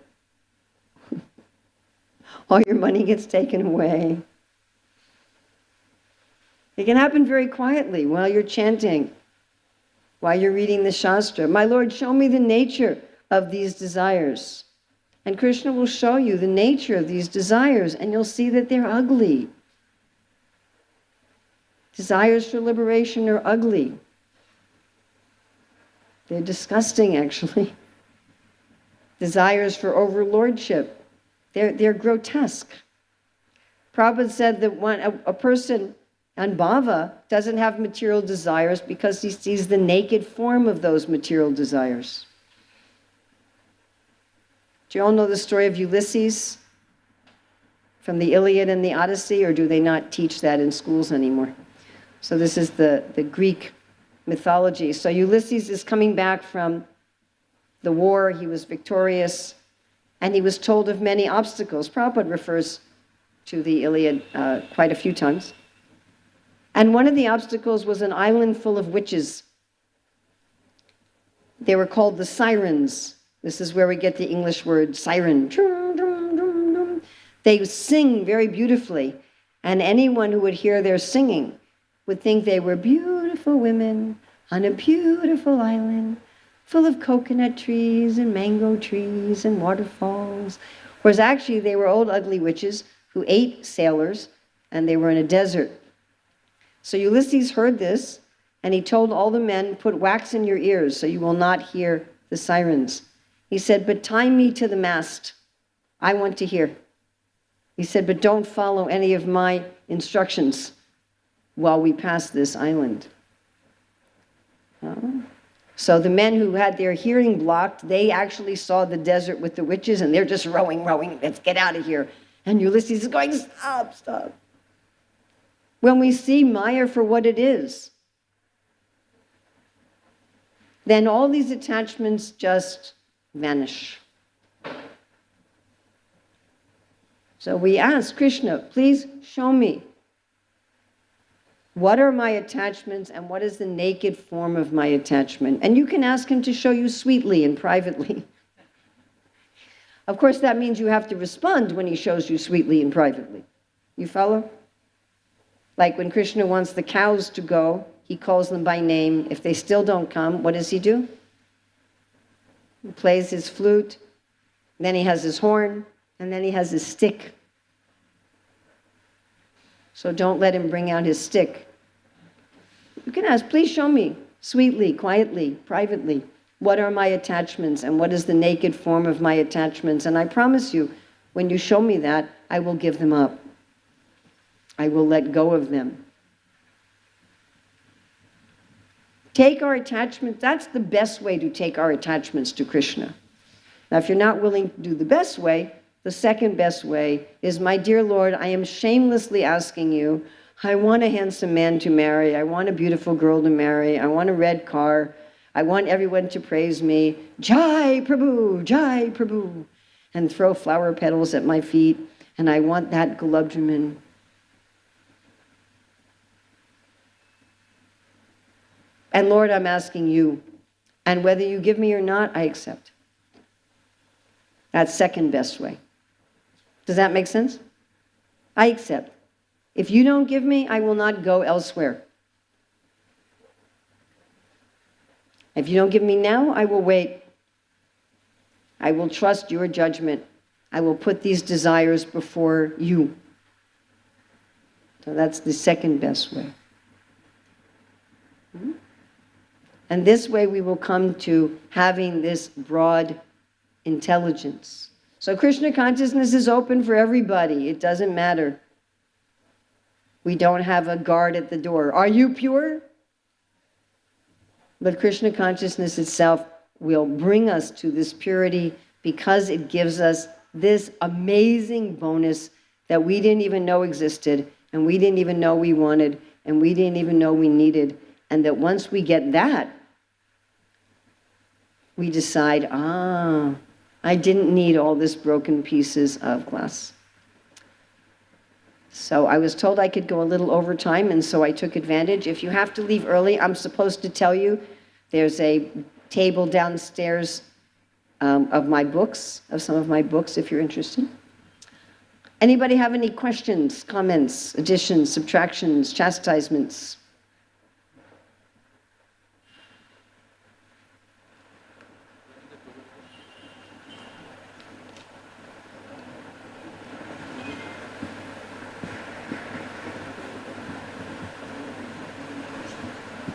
all your money gets taken away. It can happen very quietly while you're chanting, while you're reading the Shastra. My Lord, show me the nature of these desires. And Krishna will show you the nature of these desires, and you'll see that they're ugly. Desires for liberation are ugly. They're disgusting, actually. Desires for overlordship, they're grotesque. Prabhupada said that a person on bhava doesn't have material desires because he sees the naked form of those material desires. Do you all know the story of Ulysses from the Iliad and the Odyssey, or do they not teach that in schools anymore? So this is the Greek mythology. So Ulysses is coming back from the war, he was victorious, and he was told of many obstacles. Prabhupada refers to the Iliad quite a few times. And one of the obstacles was an island full of witches. They were called the Sirens. This is where we get the English word siren. They sing very beautifully, and anyone who would hear their singing would think they were beautiful women on a beautiful island full of coconut trees and mango trees and waterfalls. Whereas actually they were old ugly witches who ate sailors, and they were in a desert. So Ulysses heard this, and he told all the men, put wax in your ears so you will not hear the sirens. He said, but tie me to the mast. I want to hear. He said, but don't follow any of my instructions while we pass this island. So the men who had their hearing blocked, they actually saw the desert with the witches, and they're just rowing, let's get out of here. And Ulysses is going, stop. When we see Maya for what it is, then all these attachments just vanish. So we ask Krishna, please show me, what are my attachments and what is the naked form of my attachment? And you can ask him to show you sweetly and privately. Of course, that means you have to respond when he shows you sweetly and privately. You follow? Like when Krishna wants the cows to go, he calls them by name. If they still don't come, what does he do? He plays his flute, then he has his horn, and then he has his stick. So don't let him bring out his stick. You can ask, please show me, sweetly, quietly, privately, what are my attachments and what is the naked form of my attachments? And I promise you, when you show me that, I will give them up. I will let go of them. Take our attachment, that's the best way to take our attachments to Krishna. Now, if you're not willing to do the best way, the second best way is, my dear Lord, I am shamelessly asking you, I want a handsome man to marry, I want a beautiful girl to marry, I want a red car, I want everyone to praise me, Jai Prabhu, and throw flower petals at my feet, and I want that gulab jamun. And Lord, I'm asking you, and whether you give me or not, I accept. That's second best way. Does that make sense? I accept. If you don't give me, I will not go elsewhere. If you don't give me now, I will wait. I will trust your judgment. I will put these desires before you. So that's the second best way. And this way we will come to having this broad intelligence. So Krishna consciousness is open for everybody. It doesn't matter. We don't have a guard at the door. Are you pure? But Krishna consciousness itself will bring us to this purity because it gives us this amazing bonus that we didn't even know existed, and we didn't even know we wanted, and we didn't even know we needed. And that once we get that, we decide, I didn't need all this broken pieces of glass. So I was told I could go a little over time, and so I took advantage. If you have to leave early, I'm supposed to tell you there's a table downstairs of my books, of some of my books, if you're interested. Anybody have any questions, comments, additions, subtractions, chastisements?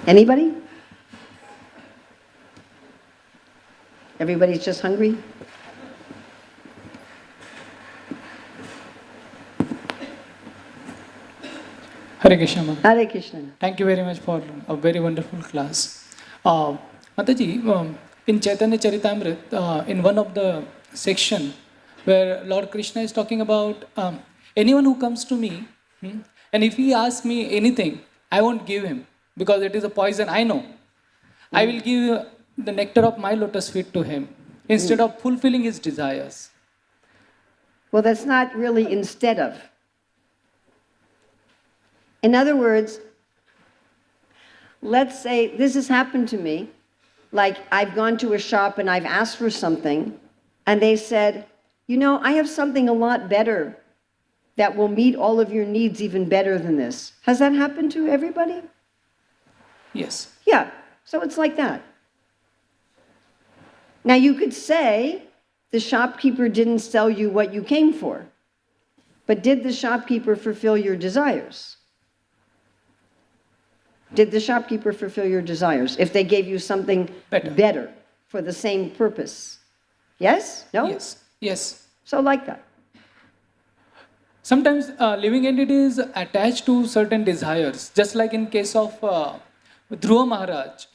Anybody? Everybody's just hungry? Hare Krishna, ma'am. Hare Krishna. Thank you very much for a very wonderful class. Mataji, in Chaitanya Charitamrita, in one of the section where Lord Krishna is talking about anyone who comes to me, and if he asks me anything, I won't give him because it is a poison, I know. I will give the nectar of my lotus feet to him instead of fulfilling his desires. Well, that's not really instead of. In other words, let's say this has happened to me, like I've gone to a shop and I've asked for something, and they said, you know, I have something a lot better that will meet all of your needs even better than this. Has that happened to everybody? Yes. Yeah, so it's like that. Now you could say the shopkeeper didn't sell you what you came for, but did the shopkeeper fulfill your desires? Did the shopkeeper fulfill your desires if they gave you something better for the same purpose? Yes? No? Yes. Yes. So like that. Sometimes living entity is attached to certain desires, just like in case of Dhruva Maharaj.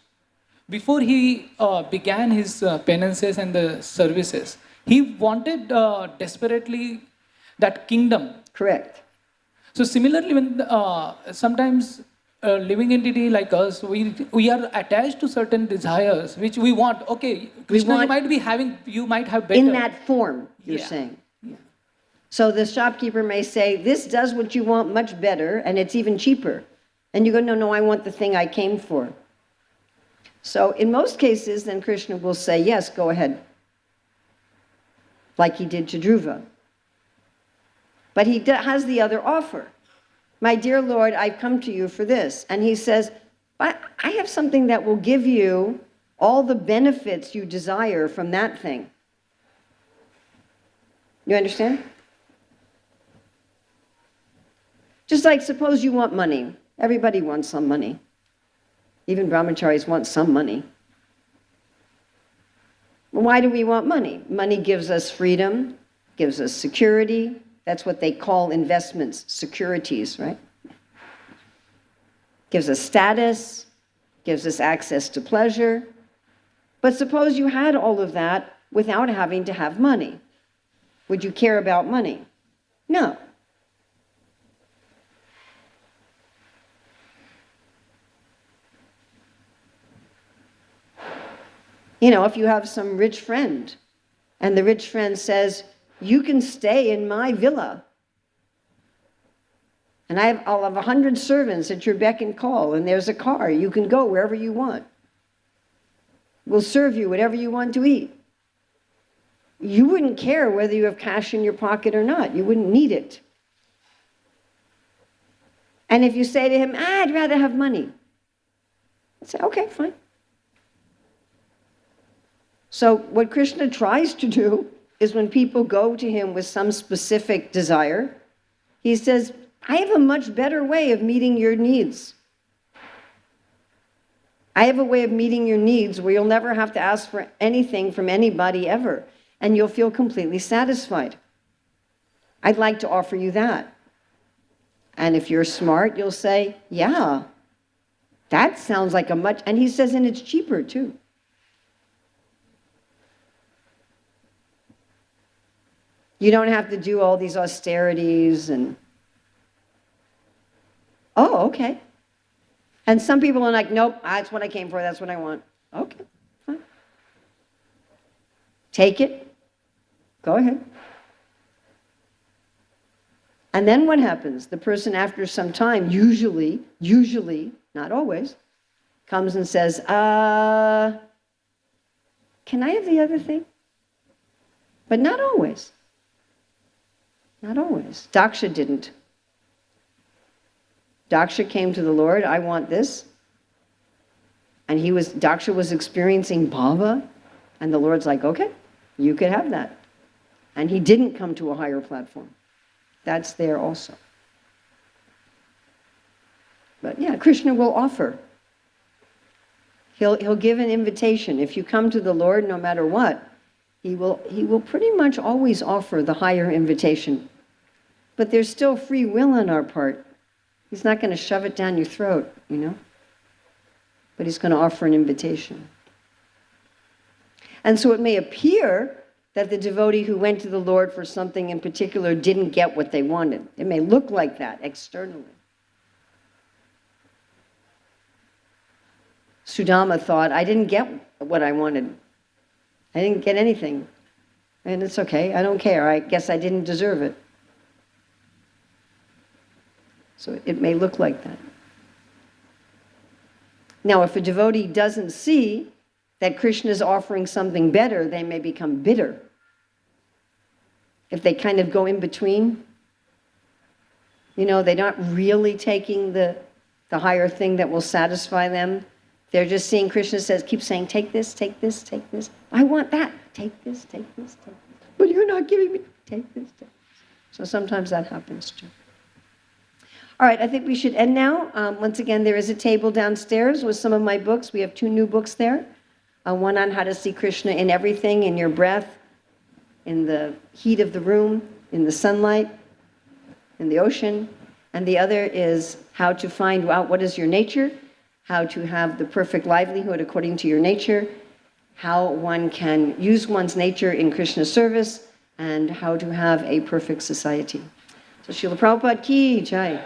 Before he began his penances and the services, he wanted desperately that kingdom. Correct. So similarly, when sometimes living entity like us, we are attached to certain desires which we want. Okay, Krishna, you might have better. In that form, you're saying. Yeah. So the shopkeeper may say, this does what you want much better, and it's even cheaper. And you go, no, I want the thing I came for. So in most cases, then Krishna will say, yes, go ahead. Like he did to Dhruva. But he has the other offer. My dear Lord, I've come to you for this. And he says, I have something that will give you all the benefits you desire from that thing. You understand? Just like suppose you want money. Everybody wants some money. Even brahmacharis want some money. Why do we want money? Money gives us freedom, gives us security. That's what they call investments, securities, right? Gives us status, gives us access to pleasure. But suppose you had all of that without having to have money. Would you care about money? No. You know, if you have some rich friend, and the rich friend says, you can stay in my villa, and I'll have 100 servants at your beck and call, and there's a car, you can go wherever you want. We'll serve you whatever you want to eat. You wouldn't care whether you have cash in your pocket or not. You wouldn't need it. And if you say to him, I'd rather have money, I'd say, okay, fine. So what Krishna tries to do is when people go to him with some specific desire, he says, I have a much better way of meeting your needs. I have a way of meeting your needs where you'll never have to ask for anything from anybody ever, and you'll feel completely satisfied. I'd like to offer you that. And if you're smart, you'll say, yeah, that sounds like a much, and he says, and it's cheaper too. You don't have to do all these austerities and, oh, okay. And some people are like, nope, that's what I came for, that's what I want. Okay, fine. Take it, go ahead. And then what happens? The person after some time, usually, not always, comes and says, can I have the other thing? But not always. Not always. Daksha didn't. Daksha came to the Lord, I want this. And Daksha was experiencing bhava, and the Lord's like, okay, you could have that. And he didn't come to a higher platform. That's there also. But yeah, Krishna will offer. He'll give an invitation. If you come to the Lord, no matter what, he will pretty much always offer the higher invitation. But there's still free will on our part. He's not going to shove it down your throat, you know? But he's going to offer an invitation. And so it may appear that the devotee who went to the Lord for something in particular didn't get what they wanted. It may look like that externally. Sudama thought, I didn't get what I wanted. I didn't get anything. And it's okay, I don't care. I guess I didn't deserve it. So it may look like that. Now, if a devotee doesn't see that Krishna is offering something better, they may become bitter. If they kind of go in between, you know, they're not really taking the higher thing that will satisfy them. They're just seeing Krishna says, keep saying, take this, take this, take this. I want that. Take this, take this, take this. But you're not giving me, take this, take this. So sometimes that happens too. All right, I think we should end now. Once again, there is a table downstairs with some of my books. We have 2 new books there. One on how to see Krishna in everything, in your breath, in the heat of the room, in the sunlight, in the ocean. And the other is how to find out what is your nature, how to have the perfect livelihood according to your nature, how one can use one's nature in Krishna's service, and how to have a perfect society. So Srila Prabhupada ki jai.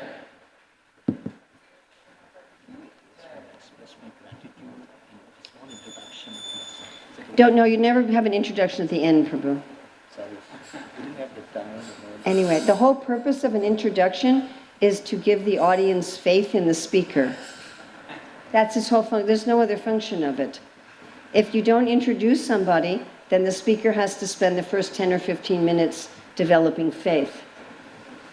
Don't know, you never have an introduction at the end, Prabhu. Anyway, the whole purpose of an introduction is to give the audience faith in the speaker. That's its whole function. There's no other function of it. If you don't introduce somebody, then the speaker has to spend the first 10 or 15 minutes developing faith.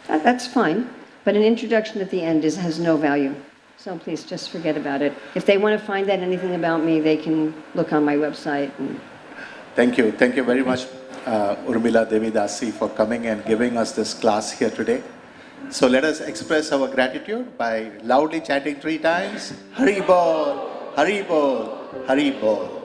That's fine, but an introduction at the end has no value. So please, just forget about it. If they want to find out anything about me, they can look on my website. Thank you. Thank you very much, Urmila Devi Dasi, for coming and giving us this class here today. So let us express our gratitude by loudly chanting 3 times, Hari Bol, Hari Bol, Hari Bol.